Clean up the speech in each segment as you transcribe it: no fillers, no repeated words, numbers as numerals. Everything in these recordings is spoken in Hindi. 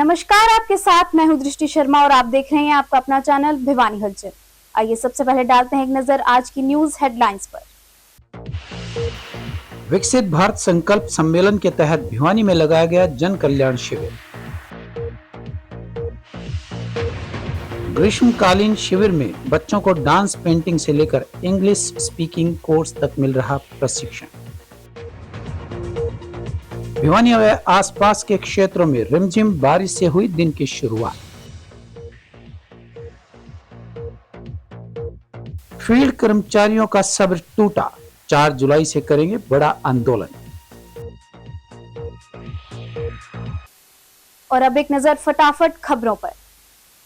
नमस्कार, आपके साथ मैं हूं दृष्टि शर्मा और आप देख रहे हैं आपका अपना चैनल भिवानी हलचल। आइए सबसे पहले डालते हैं एक नजर आज की न्यूज हेडलाइंस पर। विकसित भारत संकल्प सम्मेलन के तहत भिवानी में लगाया गया जन कल्याण शिविर। ग्रीष्मकालीन शिविर में बच्चों को डांस पेंटिंग से लेकर इंग्लिश स्पीकिंग कोर्स तक मिल रहा प्रशिक्षण। भिवानी व आसपास के क्षेत्रों में रिमझिम बारिश से हुई दिन की शुरुआत। फील्ड कर्मचारियों का सब्र टूटा, 4 जुलाई से करेंगे बड़ा आंदोलन। और अब एक नजर फटाफट खबरों पर।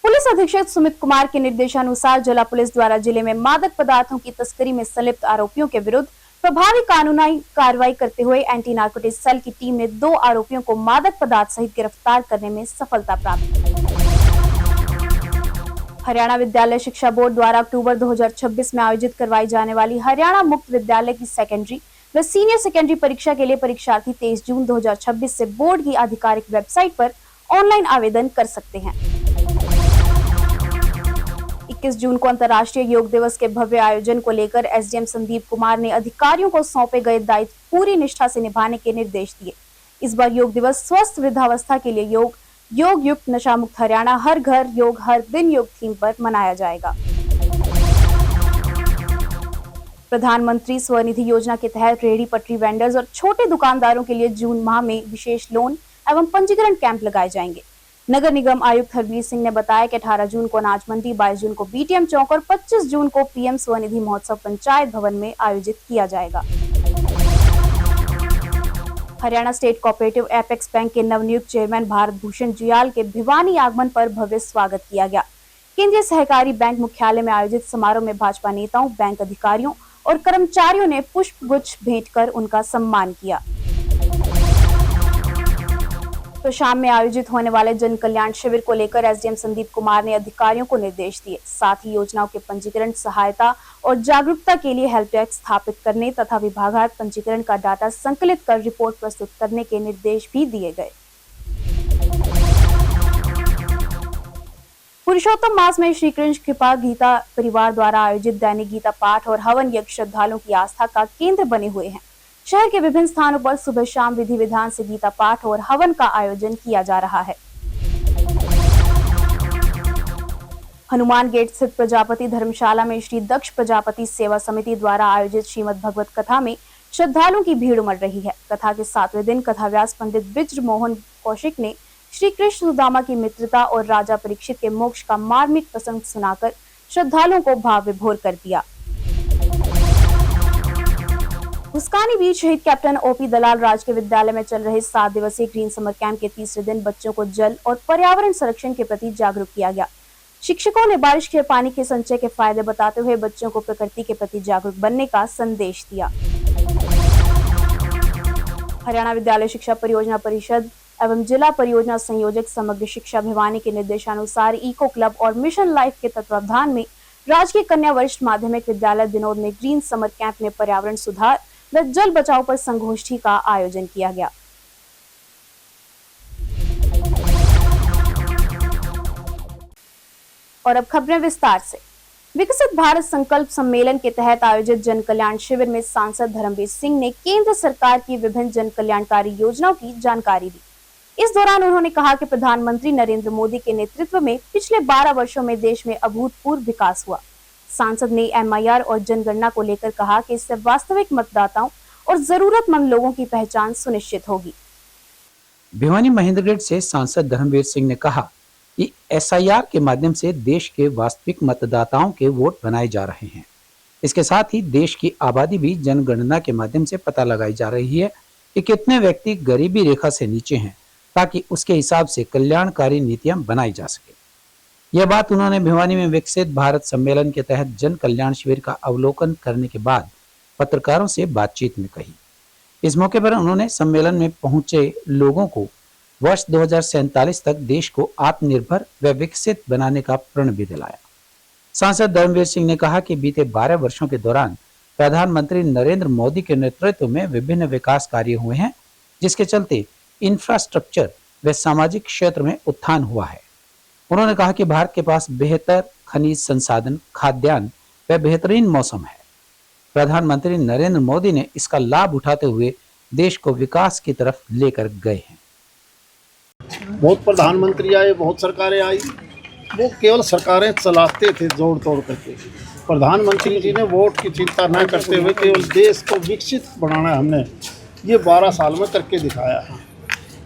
पुलिस अधीक्षक सुमित कुमार के निर्देशानुसार जिला पुलिस द्वारा जिले में मादक पदार्थों की तस्करी में संलिप्त आरोपियों के विरुद्ध प्रभावी कानूनी कार्रवाई करते हुए एंटी नार्कोटिक्स सेल की टीम ने 2 आरोपियों को मादक पदार्थ सहित गिरफ्तार करने में सफलता प्राप्त की। हरियाणा विद्यालय शिक्षा बोर्ड द्वारा अक्टूबर 2026 में आयोजित करवाई जाने वाली हरियाणा मुक्त विद्यालय की सेकेंडरी व सीनियर सेकेंडरी परीक्षा के लिए परीक्षार्थी 23 जून 2026 से बोर्ड की आधिकारिक वेबसाइट पर ऑनलाइन आवेदन कर सकते हैं। 21 जून को अंतर्राष्ट्रीय योग दिवस के भव्य आयोजन को लेकर एसडीएम संदीप कुमार ने अधिकारियों को सौंपे गए दायित्व पूरी निष्ठा से निभाने के निर्देश दिए। इस बार योग दिवस स्वस्थ वृद्धावस्था के लिए योग युक्त नशा मुक्त हरियाणा हर घर योग हर दिन योग थीम पर मनाया जाएगा। प्रधानमंत्री स्वनिधि योजना के तहत रेहड़ी पटरी वेंडर्स और छोटे दुकानदारों के लिए जून माह में विशेष लोन एवं पंजीकरण कैंप लगाए जाएंगे। नगर निगम आयुक्त हरबीर सिंह ने बताया कि 18 जून को अनाज मंडी, 22 जून को बीटीएम चौक और 25 जून को पीएम स्वनिधि महोत्सव पंचायत भवन में आयोजित किया जाएगा। Haryana state cooperative apex bank के नवनियुक्त चेयरमैन भारत भूषण जुयाल के भिवानी आगमन पर भव्य स्वागत किया गया। केंद्रीय सहकारी बैंक मुख्यालय में आयोजित समारोह में भाजपा नेताओं, बैंक अधिकारियों और कर्मचारियों ने पुष्प गुच्छ भेंट कर उनका सम्मान किया। तो शाम में आयोजित होने वाले जन कल्याण शिविर को लेकर एसडीएम संदीप कुमार ने अधिकारियों को निर्देश दिए। साथ ही योजनाओं के पंजीकरण, सहायता और जागरूकता के लिए हेल्प डेस्क स्थापित करने तथा विभागावार पंजीकरण का डाटा संकलित कर रिपोर्ट प्रस्तुत करने के निर्देश भी दिए गए। पुरुषोत्तम मास में श्री कृष्ण कृपा गीता परिवार द्वारा आयोजित दैनिक गीता पाठ और हवन यज्ञ श्रद्धालुओं की आस्था का केंद्र बने हुए हैं। शहर के विभिन्न स्थानों पर सुबह शाम विधि विधान से गीता पाठ और हवन का आयोजन किया जा रहा है। हनुमान गेट स्थित प्रजापति धर्मशाला में श्री दक्ष प्रजापति सेवा समिति द्वारा आयोजित श्रीमद् भगवत कथा में श्रद्धालुओं की भीड़ उमड़ रही है। कथा के 7वें दिन कथाव्यास पंडित ब्रिज मोहन कौशिक ने श्री कृष्ण सुदामा की मित्रता और राजा परीक्षित के मोक्ष का मार्मिक प्रसंग सुनाकर श्रद्धालुओं को भाव विभोर कर दिया। मुस्कानी बीच शहीद कैप्टन ओपी दलाल राजकीय विद्यालय में चल रहे 7 दिवसीय ग्रीन समर कैंप के 3रे दिन बच्चों को जल और पर्यावरण संरक्षण के प्रति जागरूक किया गया। शिक्षकों ने बारिश के पानी के संचय के फायदे बताते हुए बच्चों को प्रकृति के प्रति जागरूक बनने का संदेश दिया। हरियाणा विद्यालय शिक्षा परियोजना परिषद एवं जिला परियोजना संयोजक समग्र शिक्षा भिवानी के निर्देशानुसार इको क्लब और मिशन लाइफ के तत्वावधान में राजकीय कन्या वरिष्ठ माध्यमिक विद्यालय दिनोद में ग्रीन समर कैंप में पर्यावरण सुधार व जल बचाव पर संगोष्ठी का आयोजन किया गया। और अब खबरें विस्तार से। विकसित भारत संकल्प सम्मेलन के तहत आयोजित जन कल्याण शिविर में सांसद धर्मवीर सिंह ने केंद्र सरकार की विभिन्न जन कल्याणकारी योजनाओं की जानकारी दी। इस दौरान उन्होंने कहा कि प्रधानमंत्री नरेंद्र मोदी के नेतृत्व में पिछले 12 वर्षों में देश में अभूतपूर्व विकास हुआ। सांसद ने एमआईआर और जनगणना को लेकर कहा कि इससे वास्तविक मतदाताओं और जरूरतमंद लोगों की पहचान सुनिश्चित होगी। भिवानी महेंद्रगढ़ से सांसद धर्मवीर सिंह ने कहा कि एसआईआर के माध्यम से देश के वास्तविक मतदाताओं के वोट बनाए जा रहे हैं। इसके साथ ही देश की आबादी भी जनगणना के माध्यम से पता लगाई जा रही है कि कितने व्यक्ति गरीबी रेखा से नीचे हैं, ताकि उसके हिसाब से कल्याणकारी नीतियां बनाई जा सके। यह बात उन्होंने भिवानी में विकसित भारत सम्मेलन के तहत जन कल्याण शिविर का अवलोकन करने के बाद पत्रकारों से बातचीत में कही। इस मौके पर उन्होंने सम्मेलन में पहुंचे लोगों को वर्ष 2047 तक देश को आत्मनिर्भर व विकसित बनाने का प्रण भी दिलाया। सांसद धर्मवीर सिंह ने कहा कि बीते 12 वर्षों के दौरान प्रधानमंत्री नरेंद्र मोदी के नेतृत्व में विभिन्न विकास कार्य हुए हैं, जिसके चलते इंफ्रास्ट्रक्चर व सामाजिक क्षेत्र में उत्थान हुआ है। उन्होंने कहा कि भारत के पास बेहतर खनिज संसाधन, खाद्यान्न व बेहतरीन मौसम है। प्रधानमंत्री नरेंद्र मोदी ने इसका लाभ उठाते हुए देश को विकास की तरफ लेकर गए हैं। बहुत प्रधानमंत्री आए, बहुत सरकारें आई, वो केवल सरकारें चलाते थे जोड़ तोड़ करके। प्रधानमंत्री जी ने वोट की चिंता न करते हुए केवल देश को विकसित बनाना है, हमने ये 12 साल में करके दिखाया है।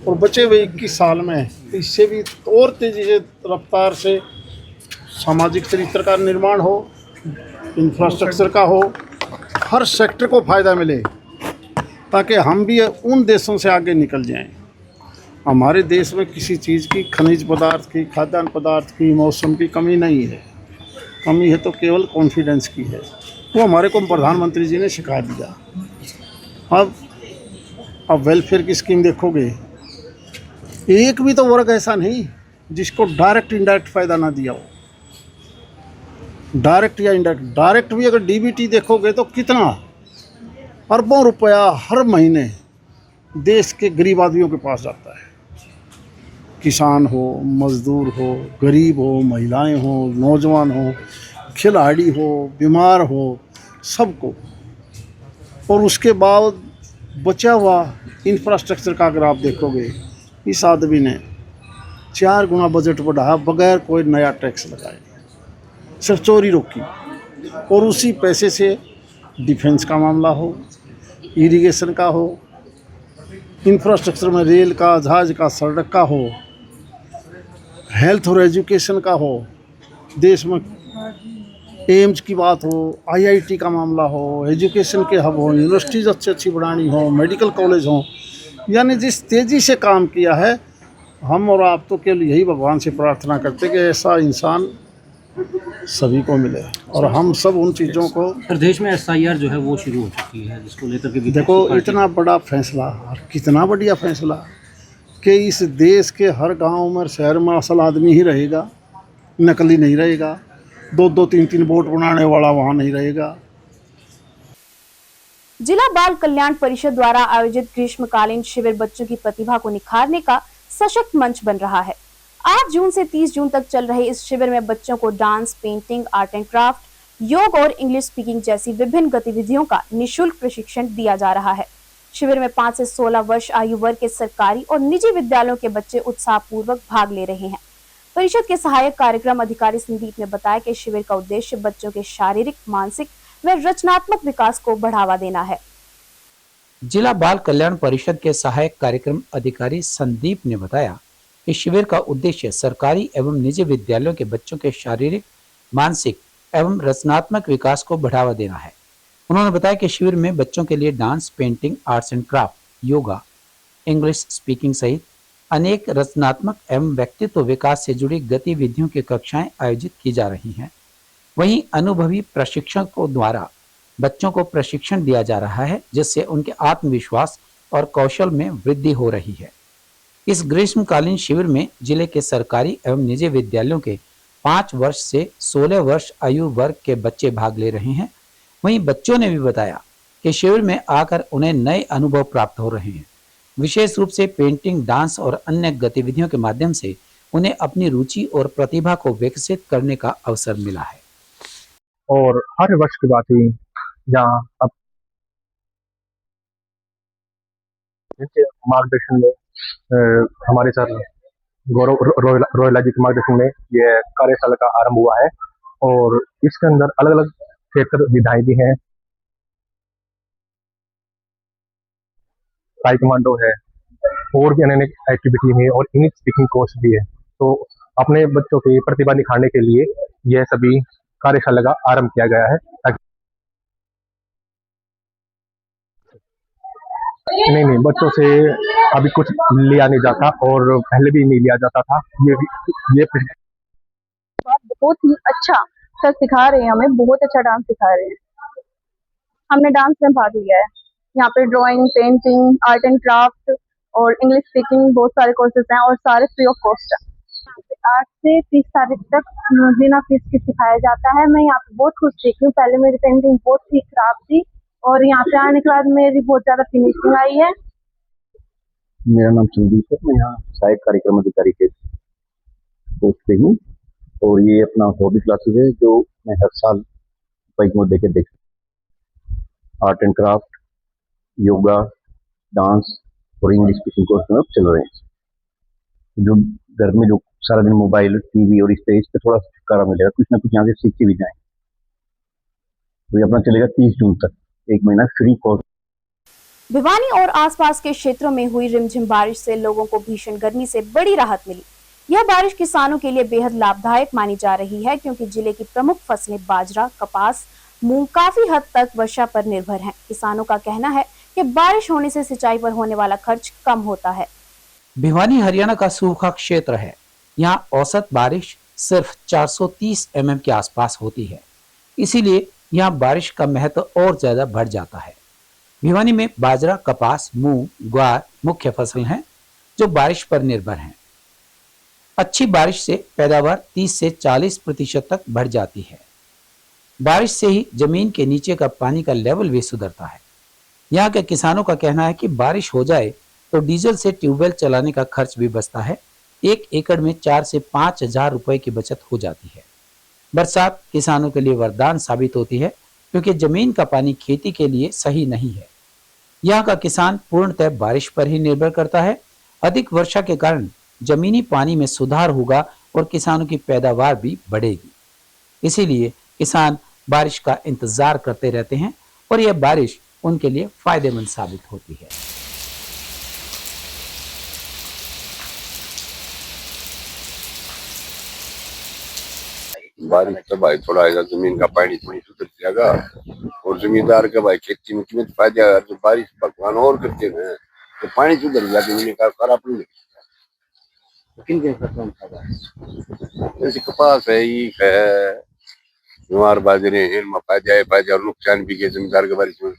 और बचे हुए 21 साल में इससे भी और तेज़ी से रफ्तार से सामाजिक चरित्र का निर्माण हो, इंफ्रास्ट्रक्चर का हो, हर सेक्टर को फ़ायदा मिले, ताकि हम भी उन देशों से आगे निकल जाएं। हमारे देश में किसी चीज़ की, खनिज पदार्थ की, खाद्यान्न पदार्थ की, मौसम की कमी नहीं है। कमी है तो केवल कॉन्फिडेंस की है। वो हमारे को प्रधानमंत्री जी ने सिखा दिया। अब वेलफेयर की स्कीम देखोगे, एक भी तो वर्ग ऐसा नहीं जिसको डायरेक्ट इनडायरेक्ट फ़ायदा ना दिया हो। डायरेक्ट या इनडायरेक्ट, डायरेक्ट भी अगर डीबीटी देखोगे तो कितना अरबों रुपया हर महीने देश के गरीब आदमियों के पास जाता है। किसान हो, मजदूर हो, गरीब हो, महिलाएं हो, नौजवान हो, खिलाड़ी हो, बीमार हो, सबको। और उसके बाद बचा हुआ इंफ्रास्ट्रक्चर का अगर आप देखोगे, इस आदमी ने 4 गुना बजट बढ़ाया बगैर कोई नया टैक्स लगाए, सिर्फ चोरी रोकी। और उसी पैसे से डिफेंस का मामला हो, इरिगेशन का हो, इंफ्रास्ट्रक्चर में रेल का, जहाज का, सड़क का हो, हेल्थ और एजुकेशन का हो, देश में एम्स की बात हो, आईआईटी का मामला हो, एजुकेशन के हब हो, यूनिवर्सिटीज़ अच्छी बढ़ानी हो, मेडिकल कॉलेज हो, यानी जिस तेज़ी से काम किया है, हम और आप तो केवल यही भगवान से प्रार्थना करते कि ऐसा इंसान सभी को मिले। और हम सब उन चीज़ों को, प्रदेश में एसआईआर जो है वो शुरू हो चुकी है, जिसको लेकर के देखो इतना बड़ा फैसला और कितना बढ़िया फैसला कि इस देश के हर गांव में, शहर में असल आदमी ही रहेगा, नकली नहीं रहेगा। 2-2, 3-3 वोट बनाने वाला वहाँ नहीं रहेगा। जिला बाल कल्याण परिषद द्वारा आयोजित ग्रीष्मकालीन शिविर बच्चों की प्रतिभा को निखारने का सशक्त मंच बन रहा है। 8 जून से 30 जून तक चल रहे इस शिविर में बच्चों को dance, painting, art and craft, योग और इंग्लिश स्पीकिंग जैसी विभिन्न गतिविधियों का निःशुल्क प्रशिक्षण दिया जा रहा है। शिविर में 5 से 16 वर्ष आयु वर्ग के सरकारी और निजी विद्यालयों के बच्चे उत्साहपूर्वक भाग ले रहे हैं। परिषद के सहायक कार्यक्रम अधिकारी संदीप ने बताया कि शिविर का उद्देश्य बच्चों के शारीरिक, मानसिक व रचनात्मक विकास को बढ़ावा देना है। जिला बाल कल्याण परिषद के सहायक कार्यक्रम अधिकारी संदीप ने बताया कि शिविर का उद्देश्य सरकारी एवं निजी विद्यालयों के बच्चों के शारीरिक, मानसिक एवं रचनात्मक विकास को बढ़ावा देना है। उन्होंने बताया कि शिविर में बच्चों के लिए dance, painting, arts and craft, yoga, English speaking सहित अनेक रचनात्मक एवं व्यक्तित्व विकास से जुड़ी गतिविधियों की कक्षाएं आयोजित की जा रही हैं। वहीं अनुभवी प्रशिक्षकों द्वारा बच्चों को प्रशिक्षण दिया जा रहा है, जिससे उनके आत्मविश्वास और कौशल में वृद्धि हो रही है। इस ग्रीष्मकालीन शिविर में जिले के सरकारी एवं निजी विद्यालयों के 5 वर्ष से 16 वर्ष आयु वर्ग के बच्चे भाग ले रहे हैं। वहीं बच्चों ने भी बताया कि शिविर में आकर उन्हें नए अनुभव प्राप्त हो रहे हैं। विशेष रूप से पेंटिंग, डांस और अन्य गतिविधियों के माध्यम से उन्हें अपनी रुचि और प्रतिभा को विकसित करने का अवसर मिला है। और हर वर्ष की बात ही यहाँ अब मार्गदर्शन में हमारे सर गौरव रोयला जी के मार्गदर्शन में ये कार्यशाला का आरंभ हुआ है। और इसके अंदर अलग अलग क्षेत्र विधाएं भी हैं, ताइक्वांडो है और भी अन्य एक्टिविटी है और इंग्लिश स्पीकिंग कोर्स भी है। तो अपने बच्चों की प्रतिभा निखारने के लिए यह सभी कार्यशाला का आरंभ किया गया है। नहीं, बच्चों से अभी कुछ लिया नहीं जाता और पहले भी नहीं लिया जाता था। ये बहुत ही अच्छा सर सिखा रहे हैं, हमें बहुत अच्छा डांस सिखा रहे हैं। हमने डांस में भाग लिया है। यहाँ पे drawing, painting, art and craft और इंग्लिश स्पीकिंग बहुत सारे कोर्सेज हैं और सारे फ्री ऑफ कॉस्ट है। 8 से 30 तारीख तक बिना फीस के सिखाया जाता है। मैं यहाँ पे बहुत खुश थी क्योंकि पहले मेरी पेंटिंग बहुत ही खराब थी और यहाँ पे आने के बाद मेरी बहुत ज्यादा फिनिशिंग आई है। मेरा नाम संदीप है, मैं यहाँ सहायक कार्यक्रम अधिकारी के पोस्ट पे हूँ और ये अपना हॉबी क्लासेस है जो मैं हर साल बाइक में देखे देख art and craft, yoga, dance और इंग्लिश स्पीकिंग कोर्स में अब चल रहे हैं। जो घर में जो सारा दिन मोबाइल, टीवी और इस पे थोड़ा छुटकारा मिलेगा, कुछ ना कुछ यहाँ से सीख के भी जाए। तो ये अपना चलेगा 30 जून तक, एक महीना फ्री कोर्स। भिवानी और आसपास के क्षेत्रों में हुई रिमझिम बारिश से लोगों को भीषण गर्मी से बड़ी राहत मिली। यह बारिश किसानों के लिए बेहद लाभदायक मानी जा रही है क्योंकि जिले की प्रमुख फसलें बाजरा, कपास, मूंग काफी हद तक वर्षा पर निर्भर हैं। किसानों का कहना है कि बारिश होने से सिंचाई पर होने वाला खर्च कम होता है। भिवानी हरियाणा का सूखा क्षेत्र है। यहाँ औसत बारिश सिर्फ 430 mm के आसपास होती है, इसीलिए यहाँ बारिश का महत्व और ज्यादा बढ़ जाता है। भिवानी में बाजरा, कपास, मूंग, ग्वार मुख्य फसल हैं जो बारिश पर निर्भर हैं। अच्छी बारिश से पैदावार 30 से 40% तक बढ़ जाती है। बारिश से ही जमीन के नीचे का पानी का लेवल भी सुधरता है। यहाँ के किसानों का कहना है कि बारिश हो जाए तो डीजल से ट्यूबवेल चलाने का खर्च भी बचता है। 1 एकड़ में 4 से 5 हजार रुपए की बचत हो जाती है। बरसात किसानों के लिए वरदान साबित होती है क्योंकि जमीन का पानी खेती के लिए सही नहीं है। यहाँ का किसान पूर्णतः बारिश पर ही निर्भर करता है। अधिक वर्षा के कारण जमीनी पानी में सुधार होगा और किसानों की पैदावार भी बढ़ेगी। इसीलिए किसान बारिश का इंतजार करते रहते हैं और यह बारिश उनके लिए फायदेमंद साबित होती है। बारिश का भाई थोड़ा आएगा, जमीन का पानी थोड़ी सुधर जाएगा और जमींदार का भाई खेती में कितने फायदा है। जो बारिश भगवान और करते हैं तो पानी सुधर जाए, जमीन का खराब नहीं। किन किन फसलों में फायदा है? जैसे कपास है, ईख है, ज्वार, बाजरे हैं, इनमें फायदा है। फायदा और नुकसान भी है जमींदार के बारिश में।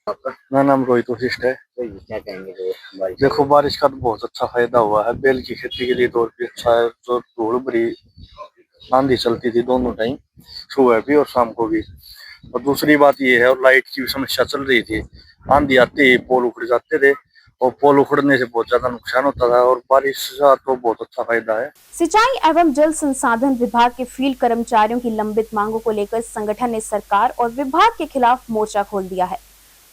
मेरा नाम रोहित वशिष्ठ है। क्या कहेंगे जो बारिश? देखो, बारिश का तो बहुत अच्छा फायदा हुआ है। बेल की खेती के लिए तो और भी अच्छा है। जो धूल भरी आंधी चलती थी दोनों टाइम, सुबह भी और शाम को भी। और दूसरी बात ये है, और लाइट की भी समस्या चल रही थी। आंधी आती ही पोल उखड़ जाते थे और पोल उखड़ने से बहुत ज्यादा नुकसान होता था। और बारिश का तो बहुत अच्छा फायदा है। सिंचाई एवं जल संसाधन विभाग के फील्ड कर्मचारियों की लंबित मांगों को लेकर संगठन ने सरकार और विभाग के खिलाफ मोर्चा खोल दिया है।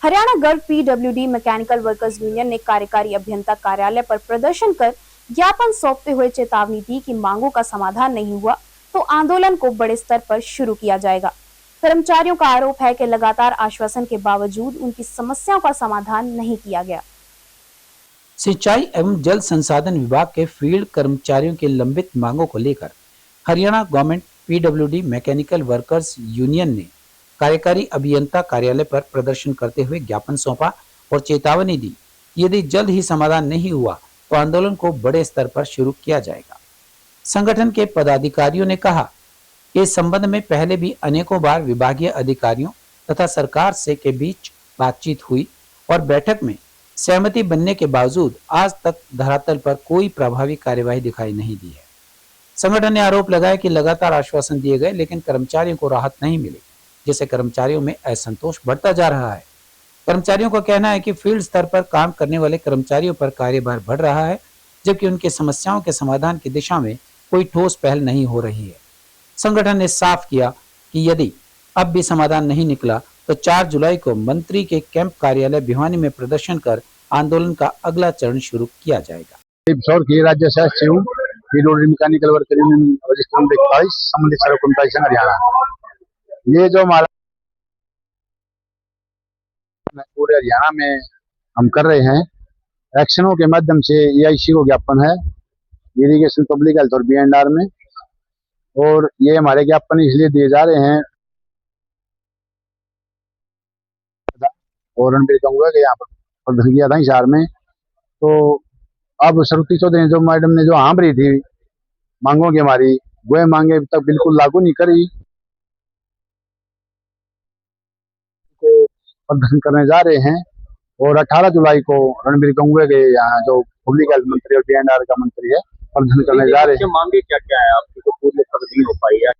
हरियाणा गर्व पीडब्ल्यूडी मैकेनिकल वर्कर्स यूनियन ने कार्यकारी अभियंता कार्यालय पर प्रदर्शन कर ज्ञापन सौंपते हुए चेतावनी दी कि मांगों का समाधान नहीं हुआ तो आंदोलन को बड़े स्तर पर शुरू किया जाएगा। कर्मचारियों का आरोप है कि लगातार आश्वासन के बावजूद उनकी समस्याओं का समाधान नहीं किया गया। सिंचाई एवं जल संसाधन विभाग के फील्ड कर्मचारियों की लंबित मांगों को लेकर Haryana government PWD mechanical workers union ने कार्यकारी अभियंता कार्यालय पर प्रदर्शन करते हुए ज्ञापन सौंपा और चेतावनी दी कि यदि जल्द ही समाधान नहीं हुआ तो आंदोलन को बड़े स्तर पर शुरू किया जाएगा। संगठन के पदाधिकारियों ने कहा कि इस संबंध में पहले भी अनेकों बार विभागीय अधिकारियों तथा सरकार से के बीच बातचीत हुई और बैठक में सहमति बनने के बावजूद आज तक धरातल पर कोई प्रभावी कार्यवाही दिखाई नहीं दी है। संगठन ने आरोप लगाया कि लगातार आश्वासन दिए गए लेकिन कर्मचारियों को राहत नहीं मिली, जिससे कर्मचारियों में असंतोष बढ़ता जा रहा है। कर्मचारियों का कहना है कि फील्ड स्तर पर काम करने वाले कर्मचारियों पर कार्यभार बढ़ रहा है, जबकि उनकी समस्याओं के समाधान की दिशा में कोई ठोस पहल नहीं हो रही है। संगठन ने साफ किया कि यदि अब भी समाधान नहीं निकला तो 4 जुलाई को मंत्री के कैंप कार्यालय भिवानी में प्रदर्शन कर आंदोलन का अगला चरण शुरू किया जाएगा। राज्य सचिव mechanical worker union register number 21 संबंधित सर्व कर्मचारी संघ हरियाणा। ये जो हमारा पूरे हरियाणा में हम कर रहे हैं एक्शनों के माध्यम से, EIC को ज्ञापन है इरिगेशन, पब्लिक हेल्थ और B&R में। और ये हमारे ज्ञापन इसलिए दिए जा रहे हैं और रणबीर गंगुआ के यहाँ पर प्रदर्शन किया था हिसार में। तो अब श्रुति चौधरी जो मैडम ने जो हाँ भरी थी मांगों की हमारी, वह मांगे अभी तक बिल्कुल लागू नहीं करी। तो प्रदर्शन करने जा रहे हैं और 18 जुलाई को रणबीर गंगुआ के यहाँ जो पब्लिक हेल्थ मंत्री और B&R का मंत्री है प्रदर्शन करने जा रहे हैं। मांगे क्या क्या है आपकी तो पूरी तक नहीं हो पाई है?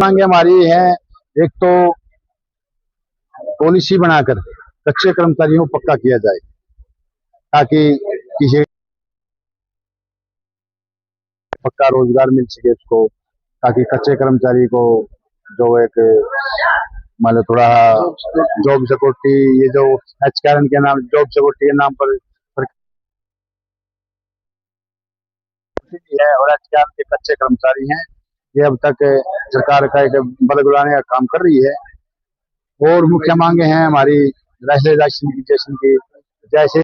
मांगे हमारी है, एक तो पॉलिसी बनाकर कच्चे कर्मचारियों को पक्का किया जाए, ताकि किसी पक्का रोजगार मिल सके उसको, ताकि कच्चे कर्मचारी को जो एक मान लो थोड़ा जॉब सिक्योरिटी, ये जो एचकेआरएन के नाम जॉब सिक्योरिटी के नाम पर है और एचकेआरएन के कच्चे कर्मचारी हैं, ये अब तक सरकार का एक बदलवाने का काम कर रही है। और मुख्य मांगे हैं हमारी रैशनलाइजेशन की, जैसे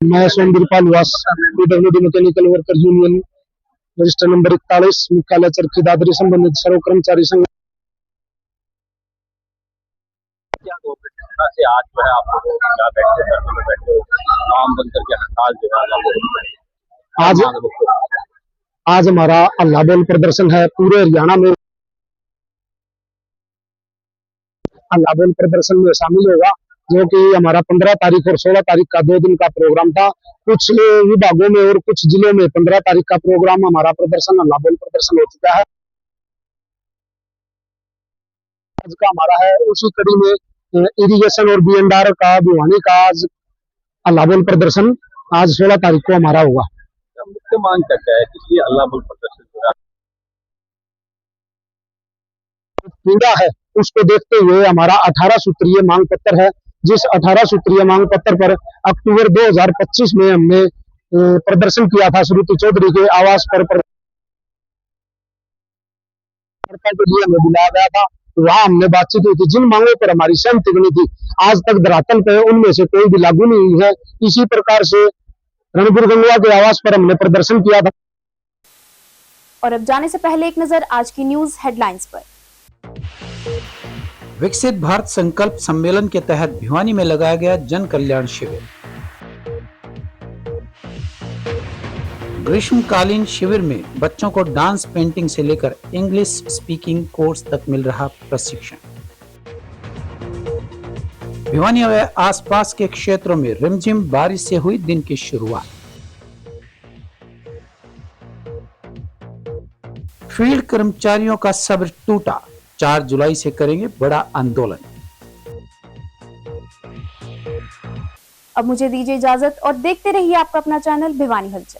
मैं सोमवीरपाल वास PWD mechanical worker union register number 41 मुख्यालय चरखी दादरी संबंधित सर्व कर्मचारी संघ से आज जो है आप लोग बैठे आम बनकर के हड़ताल जो है आज हमारा अल्लाह बोल प्रदर्शन है। पूरे हरियाणा में अल्लाह बोल प्रदर्शन में शामिल होगा, जो कि हमारा 15 तारीख और 16 तारीख का 2 दिन का प्रोग्राम था। कुछ विभागों में और कुछ जिलों में 15 तारीख का प्रोग्राम हमारा प्रदर्शन अल्लाह बोल प्रदर्शन हो चुका है। आज का हमारा है, उसी कड़ी में इरिगेशन और बीएनडीआर का भिवानी का आज अल्लाह बोल प्रदर्शन आज 16 तारीख को हमारा होगा। मुख्य मांग क्या है, इसलिए अल्लाह बोल प्रदर्शन हो रहा पीड़ा है, उसको देखते हुए हमारा 18 सूत्रीय मांग पत्र है, जिस 18 सूत्रीय मांग पत्र पर अक्टूबर 2025 में हमने प्रदर्शन किया था श्रुति चौधरी के आवास पर के लिए हमें बुलाया गया था। वहां हमने बातचीत हुई थी, जिन मांगों पर हमारी सहमति बनी थी आज तक धरातल पे उनमें से कोई भी लागू नहीं हुई है। इसी प्रकार से रणबीर गंगवा के आवास पर हमने प्रदर्शन किया था। और अब जाने से पहले एक नजर आज की न्यूज हेडलाइंस पर। विकसित भारत संकल्प सम्मेलन के तहत भिवानी में लगाया गया जन कल्याण शिविर। ग्रीष्मकालीन शिविर में बच्चों को डांस, पेंटिंग से लेकर इंग्लिश स्पीकिंग कोर्स तक मिल रहा प्रशिक्षण। भिवानी व आसपास के क्षेत्रों में रिमझिम बारिश से हुई दिन की शुरुआत। फील्ड कर्मचारियों का सब्र टूटा, 4 जुलाई से करेंगे बड़ा आंदोलन। अब मुझे दीजिए इजाजत और देखते रहिए आपका अपना चैनल भिवानी हलचल।